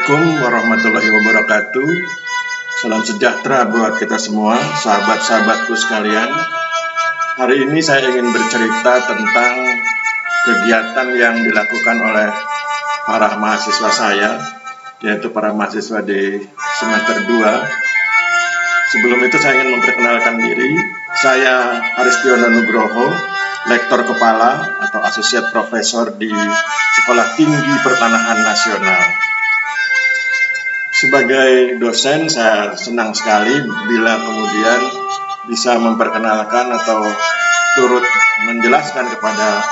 Assalamualaikum warahmatullahi wabarakatuh. Salam sejahtera buat kita semua, sahabat-sahabatku sekalian. Hari ini saya ingin bercerita tentang kegiatan yang dilakukan oleh para mahasiswa saya, yaitu para mahasiswa di semester 2. Sebelum itu saya ingin memperkenalkan diri. Saya Aristiono Nugroho, Lektor Kepala atau Associate Professor di Sekolah Tinggi Pertanahan Nasional. Sebagai dosen, saya senang sekali bila kemudian bisa memperkenalkan atau turut menjelaskan kepada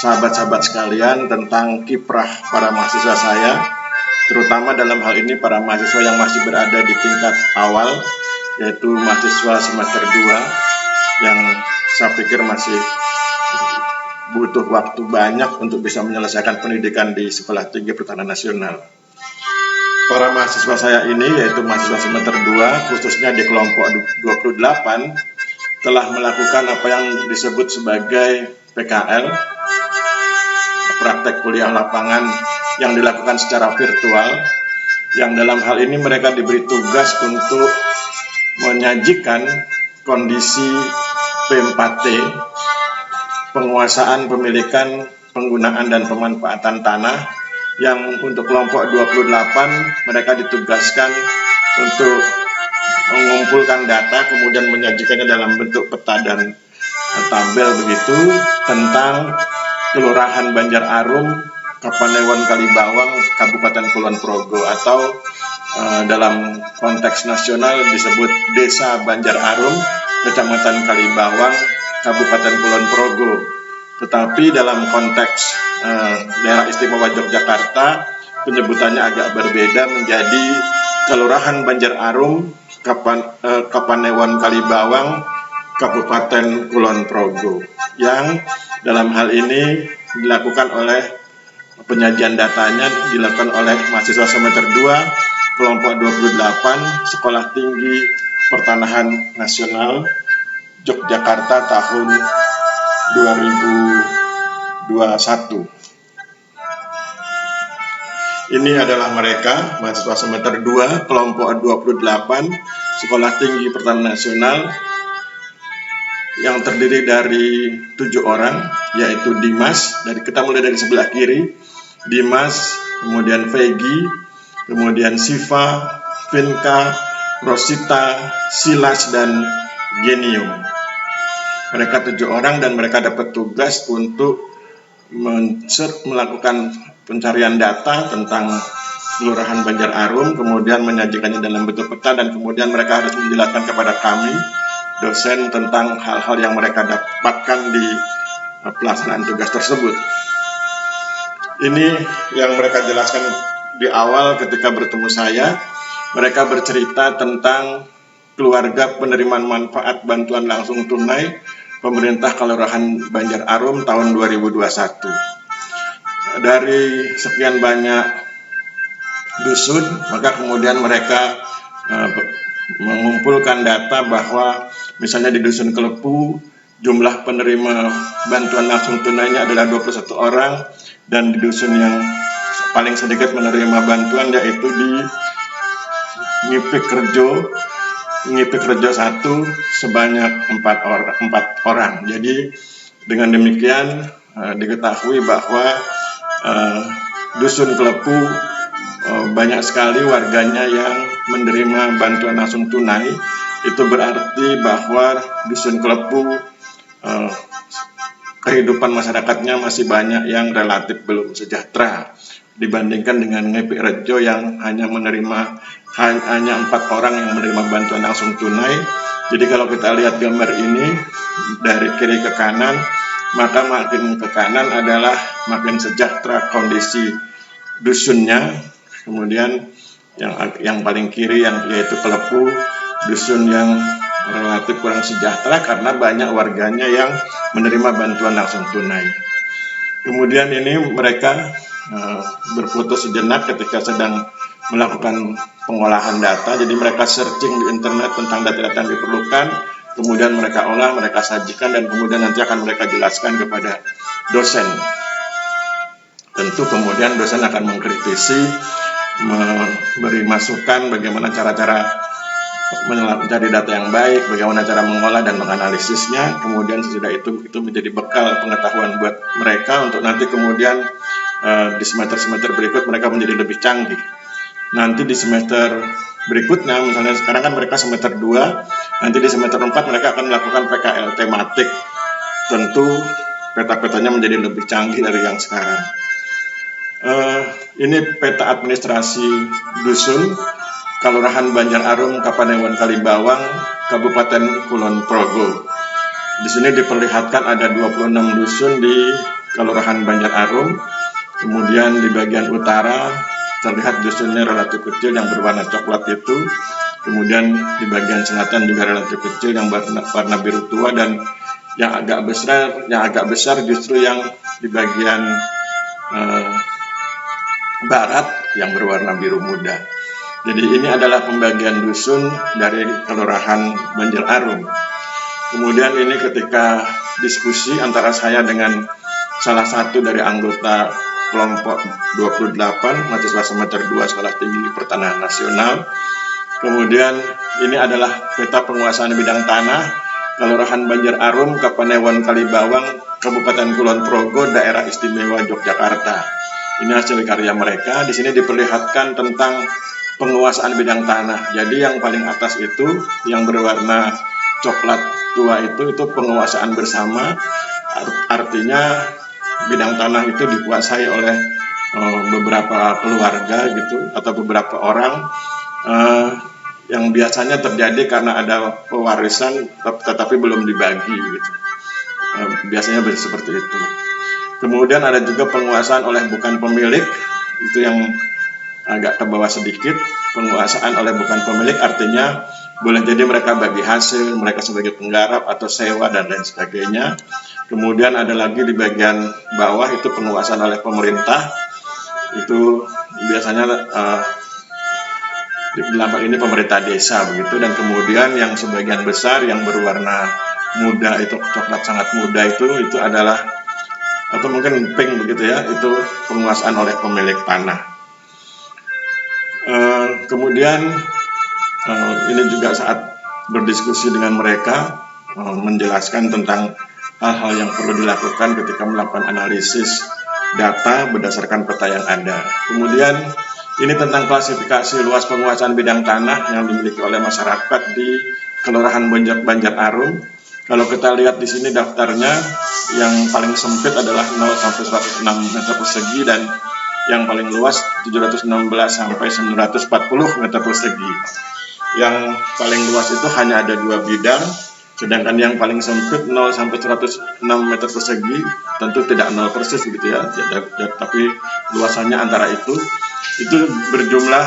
sahabat-sahabat sekalian tentang kiprah para mahasiswa saya, terutama dalam hal ini para mahasiswa yang masih berada di tingkat awal, yaitu mahasiswa semester 2, yang saya pikir masih butuh waktu banyak untuk bisa menyelesaikan pendidikan di Sekolah Tinggi Pertanahan Nasional. Para mahasiswa saya ini, yaitu mahasiswa semester 2, khususnya di kelompok 28, telah melakukan apa yang disebut sebagai PKL, praktek kuliah lapangan yang dilakukan secara virtual, yang dalam hal ini mereka diberi tugas untuk menyajikan kondisi P4T, penguasaan, pemilikan, penggunaan, dan pemanfaatan tanah, yang untuk kelompok 28 mereka ditugaskan untuk mengumpulkan data kemudian menyajikannya dalam bentuk peta dan tabel begitu tentang Kelurahan Banjar Arum, Kapanewon Kalibawang, Kabupaten Kulon Progo, atau dalam konteks nasional disebut Desa Banjar Arum, Kecamatan Kalibawang, Kabupaten Kulon Progo. Tetapi dalam konteks daerah istimewa Yogyakarta, penyebutannya agak berbeda menjadi Kelurahan Banjar Arum, Kapanewon Kalibawang, Kabupaten Kulon Progo, yang dalam hal ini dilakukan oleh penyajian datanya dilakukan oleh mahasiswa semester 2 kelompok 28 Sekolah Tinggi Pertanahan Nasional Yogyakarta tahun 2021. Ini adalah mereka, mahasiswa semester 2 kelompok 28 Sekolah Tinggi Pertanahan Nasional, yang terdiri dari 7 orang, yaitu Dimas, kita mulai dari sebelah kiri, Dimas, kemudian Vegi, kemudian Siva, Vinka, Rosita, Silas, dan Genium. Mereka 7 orang dan mereka dapat tugas untuk melakukan pencarian data tentang Kelurahan Banjar Arum, kemudian menyajikannya dalam bentuk peta, dan kemudian mereka harus menjelaskan kepada kami, dosen, tentang hal-hal yang mereka dapatkan di pelaksanaan tugas tersebut. Ini yang mereka jelaskan di awal ketika bertemu saya. Mereka bercerita tentang keluarga penerimaan manfaat bantuan langsung tunai pemerintah Kelurahan Banjar Arum tahun 2021. Dari sekian banyak dusun, maka kemudian mereka mengumpulkan data bahwa misalnya di Dusun Kelepu jumlah penerima bantuan langsung tunainya adalah 21 orang, dan di dusun yang paling sedikit menerima bantuan yaitu di Ngipik Rejo 1 sebanyak 4 orang. Jadi dengan demikian diketahui bahwa Dusun Kelepu banyak sekali warganya yang menerima bantuan langsung tunai. Itu berarti bahwa Dusun Kelepu kehidupan masyarakatnya masih banyak yang relatif belum sejahtera dibandingkan dengan Ngipik Rejo yang hanya 4 orang yang menerima bantuan langsung tunai. Jadi kalau kita lihat gambar ini dari kiri ke kanan, maka makin ke kanan adalah makin sejahtera kondisi dusunnya. Kemudian yang paling kiri yaitu Kelepu, dusun yang relatif kurang sejahtera karena banyak warganya yang menerima bantuan langsung tunai. Kemudian ini mereka berfoto sejenak ketika sedang melakukan pengolahan data. Jadi mereka searching di internet tentang data-data yang diperlukan, kemudian mereka olah, mereka sajikan, dan kemudian nanti akan mereka jelaskan kepada dosen. Tentu kemudian dosen akan mengkritisi memberi masukan bagaimana cara-cara mencari data yang baik, bagaimana cara mengolah dan menganalisisnya. Kemudian sesudah itu menjadi bekal pengetahuan buat mereka untuk nanti kemudian di semester-semester berikut mereka menjadi lebih canggih. Nanti di semester berikutnya, misalnya sekarang kan mereka semester 2, nanti di semester 4 mereka akan melakukan PKL tematik. Tentu peta-petanya menjadi lebih canggih dari yang sekarang. Ini peta administrasi dusun Kelurahan Banjar Arum, Kapanewon Kalibawang, Kabupaten Kulon Progo. Di sini diperlihatkan ada 26 dusun di Kelurahan Banjar Arum. Kemudian di bagian utara terlihat dusunnya relatif kecil yang berwarna coklat itu. Kemudian di bagian selatan juga relatif kecil yang warna biru tua, dan yang agak besar justru yang di bagian barat yang berwarna biru muda. Jadi ini adalah pembagian dusun dari Kelurahan Banjar Arum. Kemudian ini ketika diskusi antara saya dengan salah satu dari anggota kelompok 28 mahasiswa semester 2 Sekolah Tinggi Pertanahan Nasional. Kemudian ini adalah peta penguasaan bidang tanah Kelurahan Banjar Arum, Kapanewon Kalibawang, Kabupaten Kulon Progo, Daerah Istimewa Yogyakarta. Ini hasil karya mereka. Di sini diperlihatkan tentang penguasaan bidang tanah. Jadi yang paling atas itu yang berwarna coklat tua itu penguasaan bersama. Artinya bidang tanah itu dikuasai oleh beberapa keluarga gitu atau beberapa orang, yang biasanya terjadi karena ada pewarisan tetapi belum dibagi gitu. Biasanya seperti itu. Kemudian ada juga penguasaan oleh bukan pemilik, itu yang agak ke bawah sedikit. Penguasaan oleh bukan pemilik artinya boleh jadi mereka bagi hasil, mereka sebagai penggarap atau sewa dan lain sebagainya. Kemudian ada lagi di bagian bawah itu penguasaan oleh pemerintah, itu biasanya di dalam ini pemerintah desa begitu. Dan kemudian yang sebagian besar yang berwarna muda itu coklat sangat muda itu adalah, atau mungkin pink begitu ya, itu penguasaan oleh pemilik tanah. Kemudian ini juga saat berdiskusi dengan mereka menjelaskan tentang hal-hal yang perlu dilakukan ketika melakukan analisis data berdasarkan peta yang ada. Kemudian ini tentang klasifikasi luas penguasaan bidang tanah yang dimiliki oleh masyarakat di Kelurahan Banjar Arum. Kalau kita lihat di sini daftarnya, yang paling sempit adalah 0 sampai 106 meter persegi dan yang paling luas 716 sampai 940 meter persegi. Yang paling luas itu hanya ada 2 bidang, sedangkan yang paling sempit 0 sampai 106 meter persegi tentu tidak 0 persis begitu ya, tapi luasannya antara itu berjumlah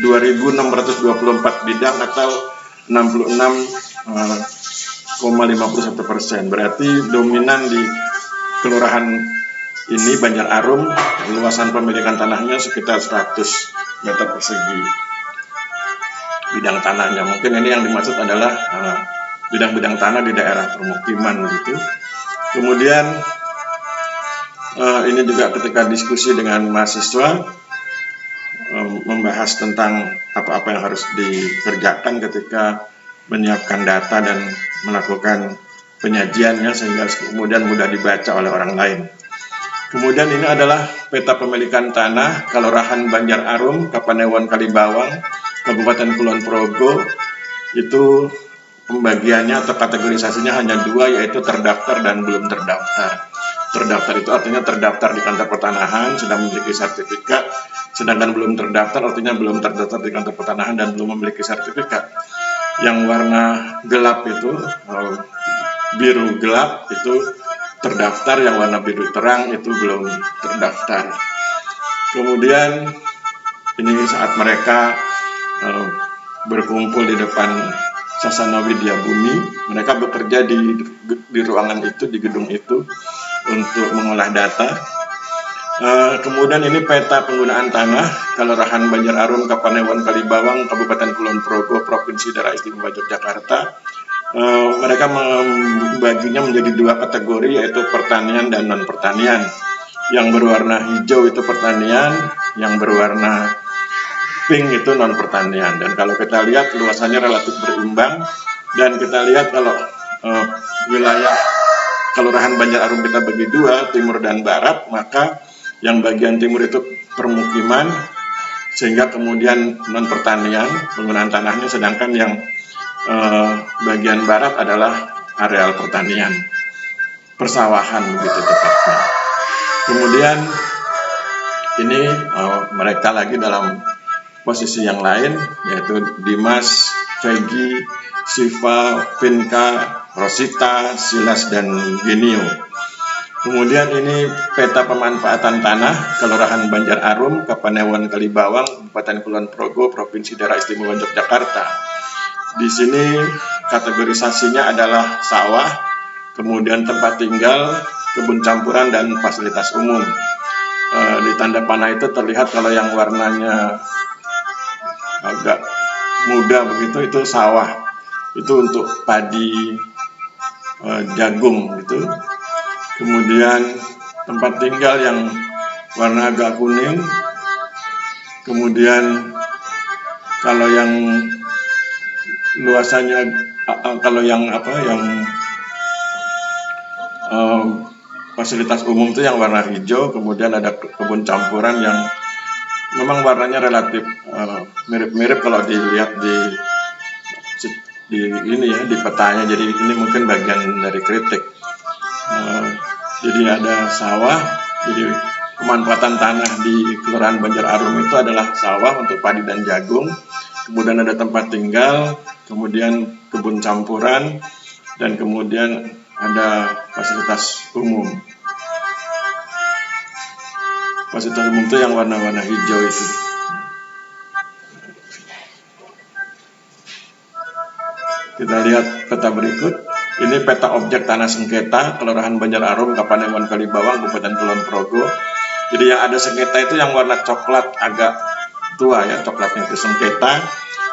2.624 bidang atau 66,51%. Berarti dominan di kelurahan ini Banjar Arum, luasan pemilikan tanahnya sekitar 100 meter persegi bidang tanahnya. Mungkin ini yang dimaksud adalah bidang-bidang tanah di daerah permukiman begitu. Kemudian ini juga ketika diskusi dengan mahasiswa membahas tentang apa-apa yang harus dikerjakan ketika menyiapkan data dan melakukan penyajiannya sehingga kemudian mudah dibaca oleh orang lain. Kemudian ini adalah peta pemilikan tanah Kelurahan Banjar Arum, Kapanewon Kalibawang, Kabupaten Kulon Progo. Itu pembagiannya atau kategorisasinya hanya 2, yaitu terdaftar dan belum terdaftar. Terdaftar itu artinya terdaftar di kantor pertanahan, sudah memiliki sertifikat, sedangkan belum terdaftar artinya belum terdaftar di kantor pertanahan dan belum memiliki sertifikat. Yang warna gelap itu, biru gelap itu terdaftar, yang warna biru terang itu belum terdaftar. Kemudian ini saat mereka berkumpul di depan Sasana Widya Bumi, mereka bekerja di ruangan itu, di gedung itu untuk mengolah data. Kemudian ini peta penggunaan tanah Kelurahan Banjar Arum, Kapanewon Kalibawang, Kabupaten Kulon Progo, Provinsi Daerah Istimewa Yogyakarta. Mereka membaginya menjadi 2 kategori, yaitu pertanian dan non pertanian. Yang berwarna hijau itu pertanian, yang berwarna pink itu non pertanian. Dan kalau kita lihat luasannya relatif berimbang, dan kita lihat kalau wilayah Kelurahan Banjar Arum kita bagi dua, timur dan barat, maka yang bagian timur itu permukiman, sehingga kemudian non pertanian penggunaan tanahnya, sedangkan yang bagian barat adalah areal pertanian, persawahan begitu tepatnya. Kemudian ini mereka lagi dalam posisi yang lain, yaitu Dimas, Vegi, Siva, Vinka, Rosita, Silas, dan Genio. Kemudian ini peta pemanfaatan tanah Kelurahan Banjar Arum, Kapanewon Kalibawang, Kabupaten Kulon Progo, Provinsi Daerah Istimewa Yogyakarta. Di sini kategorisasinya adalah sawah, kemudian tempat tinggal, kebun campuran, dan fasilitas umum. Di tanda panah itu terlihat kalau yang warnanya agak muda begitu itu sawah, itu untuk padi, jagung gitu. Kemudian tempat tinggal yang warna agak kuning. Kemudian kalau yang luasannya, kalau yang fasilitas umum itu yang warna hijau. Kemudian ada kebun campuran yang memang warnanya relatif mirip-mirip kalau dilihat di ini ya, di petanya. Jadi ini mungkin bagian dari kritik. Jadi ada sawah, jadi pemanfaatan tanah di Kelurahan Banjar Arum itu adalah sawah untuk padi dan jagung, kemudian ada tempat tinggal, kemudian kebun campuran, dan kemudian ada fasilitas umum. Fasilitas umum itu yang warna-warna hijau itu. Kita lihat peta berikut. Ini peta objek tanah sengketa Kelurahan Banjar Arum, Kapanewon Kalibawang, Kabupaten Kulon Progo. Jadi yang ada sengketa itu yang warna coklat agak tua ya, coklatnya itu sengketa.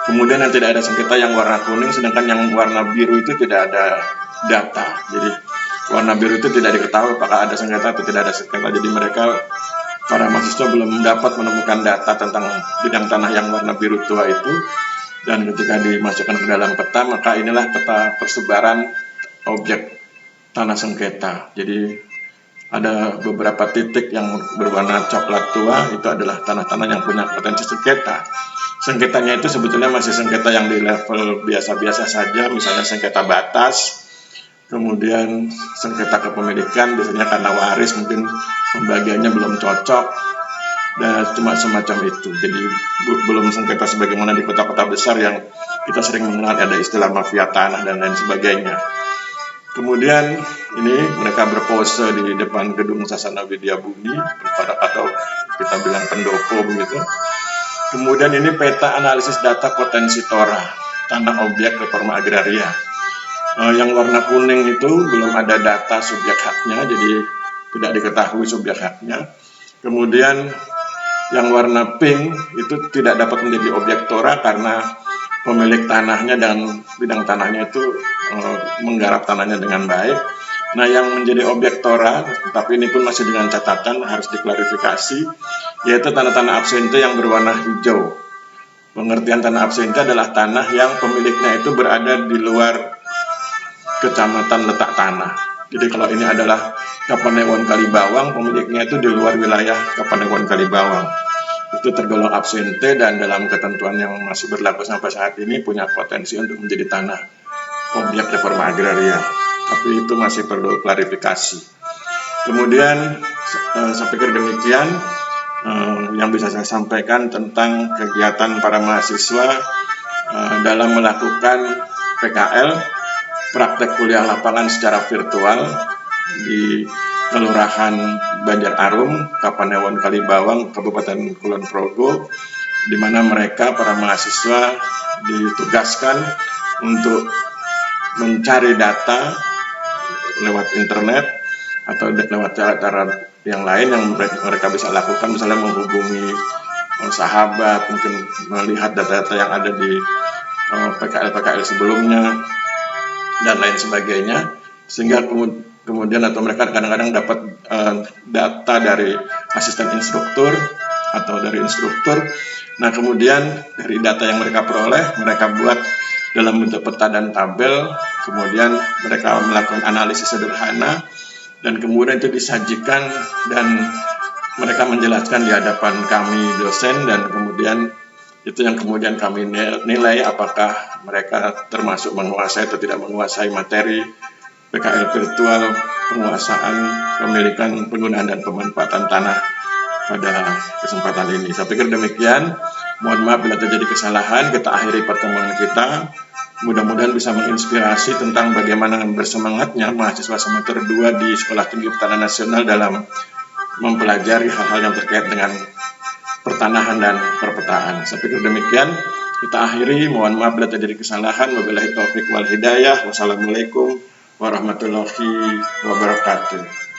Kemudian yang tidak ada sengketa yang warna kuning, sedangkan yang warna biru itu tidak ada data. Jadi warna biru itu tidak diketahui apakah ada sengketa atau tidak ada sengketa. Jadi mereka, para mahasiswa, belum dapat menemukan data tentang bidang tanah yang warna biru tua itu. Dan ketika dimasukkan ke dalam peta, maka inilah peta persebaran objek tanah sengketa. Jadi ada beberapa titik yang berwarna coklat tua, itu adalah tanah-tanah yang punya potensi sengketa. Sengketanya itu sebetulnya masih sengketa yang di level biasa-biasa saja, misalnya sengketa batas, kemudian sengketa kepemilikan, biasanya karena waris mungkin pembagiannya belum cocok, dan cuma semacam itu. Jadi belum sengketa sebagaimana di kota-kota besar yang kita sering mengenal ada istilah mafia tanah dan lain sebagainya. Kemudian ini mereka berpose di depan gedung Sasana Widya Bumi atau kita bilang pendopo begitu. Kemudian ini peta analisis data potensi tora tanah objek reforma agraria. Yang warna kuning itu belum ada data subjek haknya, jadi tidak diketahui subjek haknya. Kemudian yang warna pink itu tidak dapat menjadi objek tora karena pemilik tanahnya dan bidang tanahnya itu menggarap tanahnya dengan baik. Nah, yang menjadi objek tora, tapi ini pun masih dengan catatan harus diklarifikasi, yaitu tanah-tanah absente yang berwarna hijau. Pengertian tanah absente adalah tanah yang pemiliknya itu berada di luar kecamatan letak tanah. Jadi kalau ini adalah Kapanewon Kalibawang, pemiliknya itu di luar wilayah Kapanewon Kalibawang. Itu tergolong absente dan dalam ketentuan yang masih berlaku sampai saat ini punya potensi untuk menjadi tanah objek reforma agraria. Tapi itu masih perlu klarifikasi. Kemudian saya pikir demikian yang bisa saya sampaikan tentang kegiatan para mahasiswa dalam melakukan PKL, praktek kuliah lapangan secara virtual di Kelurahan Banjar Arum, Kapanewon Kalibawang, Kabupaten Kulon Progo, di mana mereka para mahasiswa ditugaskan untuk mencari data lewat internet atau lewat cara-cara yang lain yang mereka bisa lakukan, misalnya menghubungi sahabat, mungkin melihat data-data yang ada di PKL-PKL sebelumnya dan lain sebagainya, sehingga kemudian atau mereka kadang-kadang dapat data dari asisten instruktur atau dari instruktur. Nah, kemudian dari data yang mereka peroleh, mereka buat dalam bentuk peta dan tabel, kemudian mereka melakukan analisis sederhana, dan kemudian itu disajikan dan mereka menjelaskan di hadapan kami dosen, dan kemudian itu yang kemudian kami nilai apakah mereka termasuk menguasai atau tidak menguasai materi PKL virtual, penguasaan, pemilikan, penggunaan, dan pemanfaatan tanah pada kesempatan ini. Saya pikir demikian. Mohon maaf bila terjadi kesalahan. Kita akhiri pertemuan kita. Mudah-mudahan bisa menginspirasi tentang bagaimana bersemangatnya mahasiswa semester 2 di Sekolah Tinggi Pertanahan Nasional dalam mempelajari hal-hal yang terkait dengan pertanahan dan perpetaan. Saya pikir demikian. Kita akhiri. Mohon maaf bila terjadi kesalahan. Wabillahi taufiq wal hidayah. Wassalamualaikum warahmatullahi wabarakatuh.